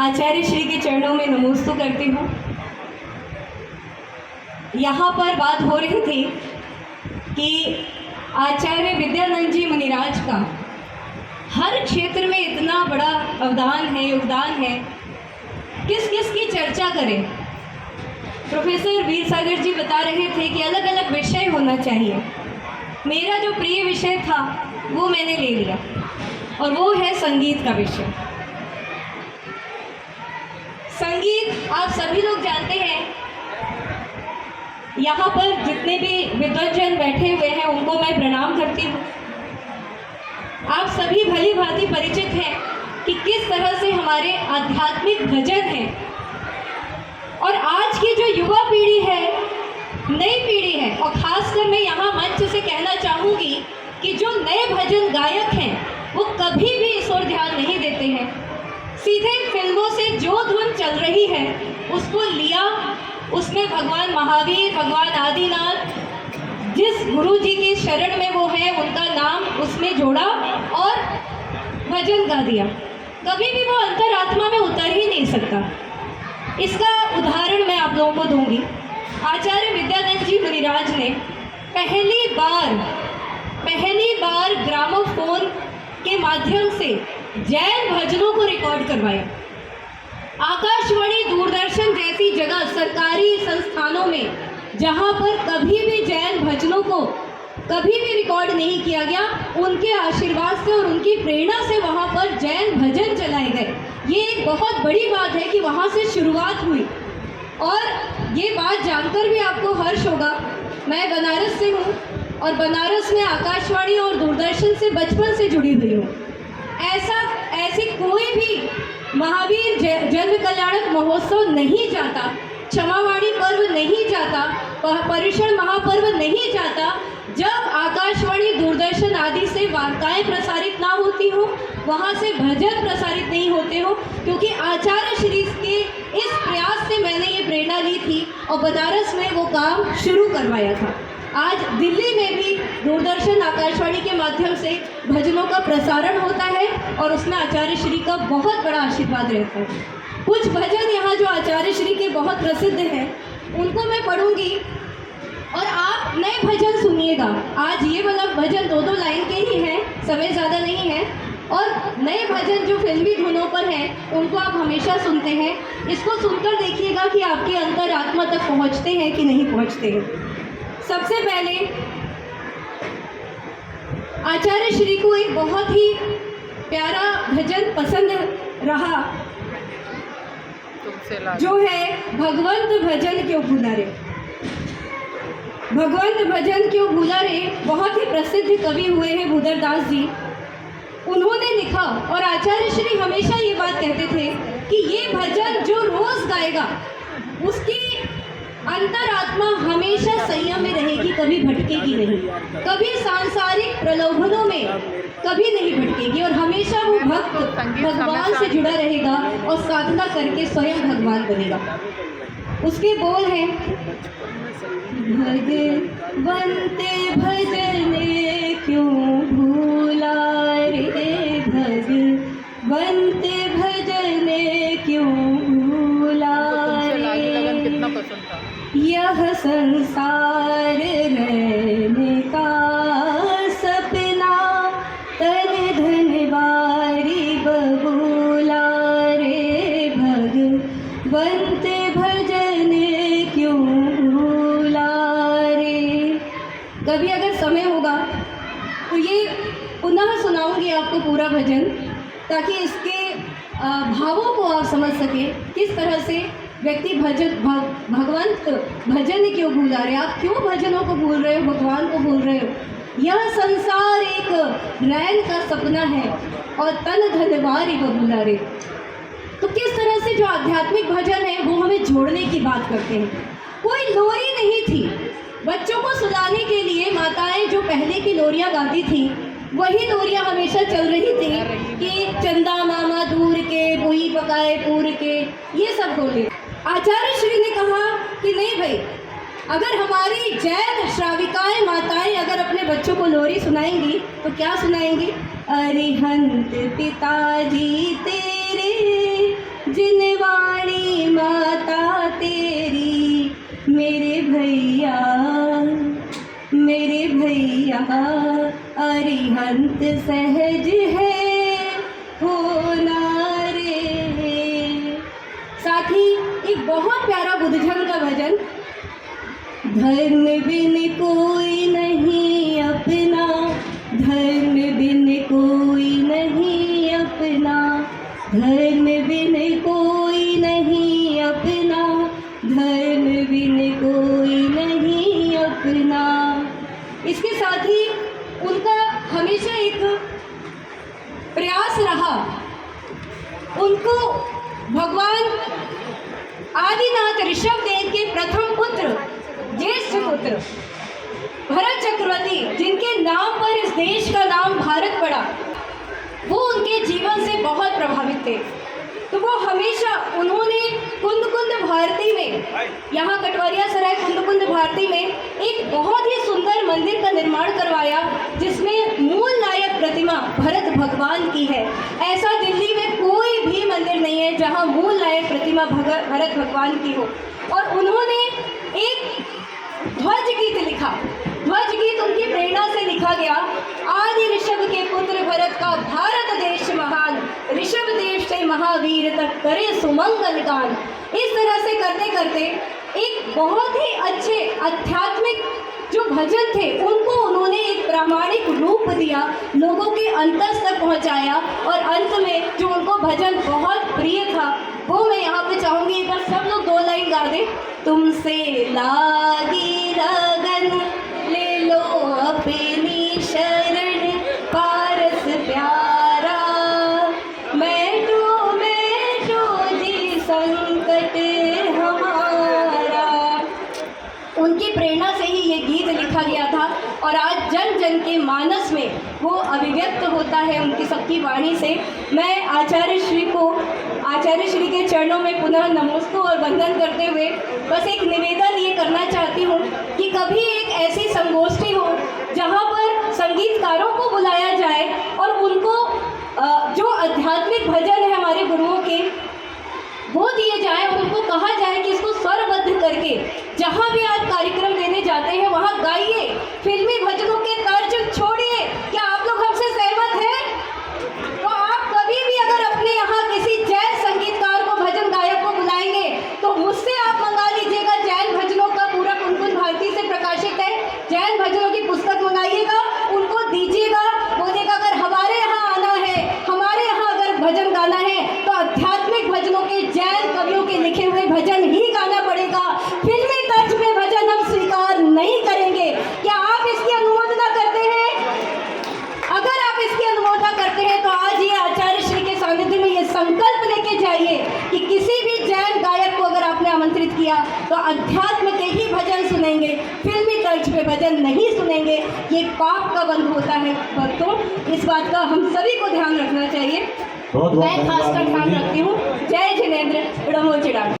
आचार्य श्री के चरणों में नमोस्तु करती हूँ। यहाँ पर बात हो रही थी कि आचार्य विद्यानंद जी मुनिराज का हर क्षेत्र में इतना बड़ा अवदान है, योगदान है, किस किस की चर्चा करें। प्रोफेसर वीर सागर जी बता रहे थे कि अलग अलग विषय होना चाहिए। मेरा जो प्रिय विषय था वो मैंने ले लिया और वो है संगीत का विषय। संगीत आप सभी लोग जानते हैं, यहाँ पर जितने भी विद्वज्जन बैठे हुए हैं उनको मैं प्रणाम करती हूँ। आप सभी भली भांति परिचित हैं कि किस तरह से हमारे आध्यात्मिक भजन हैं और आज की जो युवा पीढ़ी है, नई पीढ़ी है, और ख़ासकर मैं यहाँ मंच से कहना चाहूँगी कि जो नए भजन गायक हैं वो कभी भी इस ओर ध्यान नहीं देते हैं। सीधे फिल्मों से जो धुन चल रही है उसको लिया, उसमें भगवान महावीर, भगवान आदिनाथ, जिस गुरु जी के शरण में वो है उनका नाम उसमें जोड़ा और भजन गा दिया। कभी भी वो अंतरात्मा में उतर ही नहीं सकता। इसका उदाहरण मैं आप लोगों को दूंगी। आचार्य विद्यानंद जी मुनिराज ने पहली बार ग्रामोफोन के माध्यम से जैन भजनों को रिकॉर्ड करवाया। आकाशवाणी, दूरदर्शन जैसी जगह, सरकारी संस्थानों में जहां पर कभी भी जैन भजनों को कभी भी रिकॉर्ड नहीं किया गया, उनके आशीर्वाद से और उनकी प्रेरणा से वहां पर जैन भजन चलाए गए। ये एक बहुत बड़ी बात है कि वहां से शुरुआत हुई। और ये बात जानकर भी आपको हर्ष होगा, मैं बनारस से हूँ और बनारस में आकाशवाणी और दूरदर्शन से बचपन से जुड़ी हुई हूँ। ऐसी कोई भी महावीर जन्म कल्याणक महोत्सव नहीं जाता, क्षमावाणी पर्व नहीं जाता, पर्युषण महापर्व नहीं जाता जब आकाशवाणी, दूरदर्शन आदि से वार्ताएं प्रसारित ना होती हो, वहाँ से भजन प्रसारित नहीं होते हो, क्योंकि आचार्य श्री के इस प्रयास से मैंने ये प्रेरणा ली थी और बनारस में वो काम शुरू करवाया था। आज दिल्ली में भी दूरदर्शन, आकाशवाणी के माध्यम से भजनों का प्रसारण होता है और उसमें आचार्य श्री का बहुत बड़ा आशीर्वाद रहता है। कुछ भजन यहाँ जो आचार्य श्री के बहुत प्रसिद्ध हैं उनको मैं पढ़ूंगी और आप नए भजन सुनिएगा। आज ये वाला भजन 2-2 लाइन के ही हैं, समय ज़्यादा नहीं है, और नए भजन जो फिल्मी धुनों पर हैं उनको आप हमेशा सुनते हैं। इसको सुनकर देखिएगा कि आपके अंतरात्मा तक पहुँचते हैं कि नहीं पहुँचते हैं। सबसे पहले आचार्य श्री को एक बहुत ही प्यारा भजन पसंद रहा, जो है भगवंत भजन क्यों भूला रे। भगवंत भजन क्यों भूला रे बहुत ही प्रसिद्ध कवि हुए हैं भूधरदास जी। उन्होंने लिखा और आचार्य श्री हमेशा ये बात कहते थे कि ये भजन जो रोज गाएगा उसकी अंतरात्मा हमेशा संयम में रहेगी, कभी भटकेगी नहीं, कभी सांसारिक प्रलोभनों में कभी नहीं भटकेगी और हमेशा वो भक्त भगवान से जुड़ा रहेगा और साधना करके स्वयं भगवान बनेगा। उसके बोल हैं, भगवंते भजने क्यों भूला रे, भगवंते भजने क्यों भूला रे, यह संसार रहने का सपना तन धन वारी बबूला रे, भगवंत भजने क्यों भूला रे। कभी अगर समय होगा तो ये पुनः सुनाऊंगी आपको पूरा भजन, ताकि इसके भावों को आप समझ सकें किस तरह से व्यक्ति भगवंत भजन क्यों भूला रहे, आप क्यों भजनों को भूल रहे हो, भगवान को भूल रहे हो। यह संसार एक रैन का सपना है और तन धनवारी बबूला रे। तो किस तरह से जो आध्यात्मिक भजन है वो हमें जोड़ने की बात करते हैं। कोई लोरी नहीं थी, बच्चों को सुलाने के लिए माताएं जो पहले की लोरियां गाती थी वही लोरियां हमेशा चल रही थी कि चंदा मामा दूर के, बुई पकाए पूर के, ये सब बोले। आचार्य श्री ने कहा कि नहीं भाई, अगर हमारी जैन श्राविकाएं माताएं अगर अपने बच्चों को लोरी सुनाएंगी तो क्या सुनाएंगी? अरिहंत पिताजी तेरे जिन सहज है होना रे। साथ ही एक बहुत प्यारा बुद्धजन का भजन, धर्म बिन कोई नहीं अपना, धर्म बिन कोई नहीं अपना, धर्म बिन कोई नहीं अपना, धर्म बिन कोई नहीं अपना। इसके साथ ही उनका हमेशा एक प्रयास रहा, उनको भगवान आदिनाथ ऋषभदेव के प्रथम पुत्र, ज्येष्ठ पुत्र भरत चक्रवर्ती, जिनके नाम पर इस देश का नाम भारत पड़ा, वो उनके जीवन से बहुत प्रभावित थे। तो वो हमेशा उन्होंने कुंद भारती में, यहाँ कटवरिया सराय कुंद भारती में एक बहुत ही सुंदर मंदिर का निर्माण करवाया, जिसमें मूल नायक प्रतिमा भरत भगवान की है। ऐसा दिल्ली में कोई भी मंदिर नहीं है जहाँ मूल नायक प्रतिमा भरत भगवान की हो। और उन्होंने एक ध्वज गीत लिखा। ध्वज गीत उनकी प्रेरणा से लिखा गया, आदि ऋषभ के पुत्र भरत का भारत देश महान, ऋषभ देश से महावीर तक करे सुमंगल गान। इस तरह से करते करते एक बहुत ही अच्छे आध्यात्मिक जो भजन थे उनको उन्होंने एक प्रामाणिक रूप दिया, लोगों के अंतस तक पहुंचाया। और अंत में जो उनको भजन बहुत प्रिय था वो मैं यहाँ पे चाहूँगी एक बार सब लोग 2 लाइन गा दें। तुमसे लागी लगन ले लो अपनी शरण, पारस प्यारा मैं तो जी संकट हमारा। उनकी प्रेरणा से ही ये गीत लिखा गया था और आज जन जन के मानस में वो अभिव्यक्त होता है उनकी सबकी वाणी से। मैं आचार्य श्री के चरणों में पुनः नमस्ते और वंदन करते हुए बस एक निवेदन ये करना चाहती हूँ कि कभी एक ऐसी संगोष्ठी हो जहाँ पर संगीतकारों को बुलाया जाए और उनको जो आध्यात्मिक भजन है हमारे गुरुओं के वो दिए जाए और उनको कहा जाए कि इसको स्वरबद्ध करके जहाँ भी आप कार्यक्रम देने जाते हैं वहाँ गाइए, फिल्मी भजनों के तर्ज छोड़िए। क्या आप लोग हमसे सहमत हैं? तो आप कभी भी अगर अपने यहाँ किसी जैन संगीतकार को, भजन गायक को बुलाएंगे तो मुझसे आप मंगा लीजिएगा जैन भजनों का पूरा कुंद भारती से प्रकाशित है, जैन भजनों की पुस्तक मंगाइएगा, उनको दीजिएगा, बोलिएगा अगर हमारे यहाँ आना है, हमारे यहाँ अगर भजन गाना है तो आध्यात्मिक भजनों के जैन कवियों के लिखे हुए भजन ही गाना पड़ेगा, फिल्मी तर्ज पे भजन हम स्वीकार नहीं करेंगे। क्या आप इसकी अनुमोदना करते हैं? अगर आप इसकी अनुमोदना करते हैं तो आज ये आचार्य श्री के सानिध्य में ये संकल्प लेके जाइए कि किसी भी जैन गायक को अगर आपने आमंत्रित किया तो अध्यात्म के ही भजन सुनेंगे, फिल्मी तर्ज पे भजन नहीं सुनेंगे। ये पाप का बंध होता है भक्तों, इस बात का हम सभी को ध्यान रखना चाहिए। मैं खासकर ध्यान रखती हूँ। जय जिनेंद्र, रमो चिड़ान।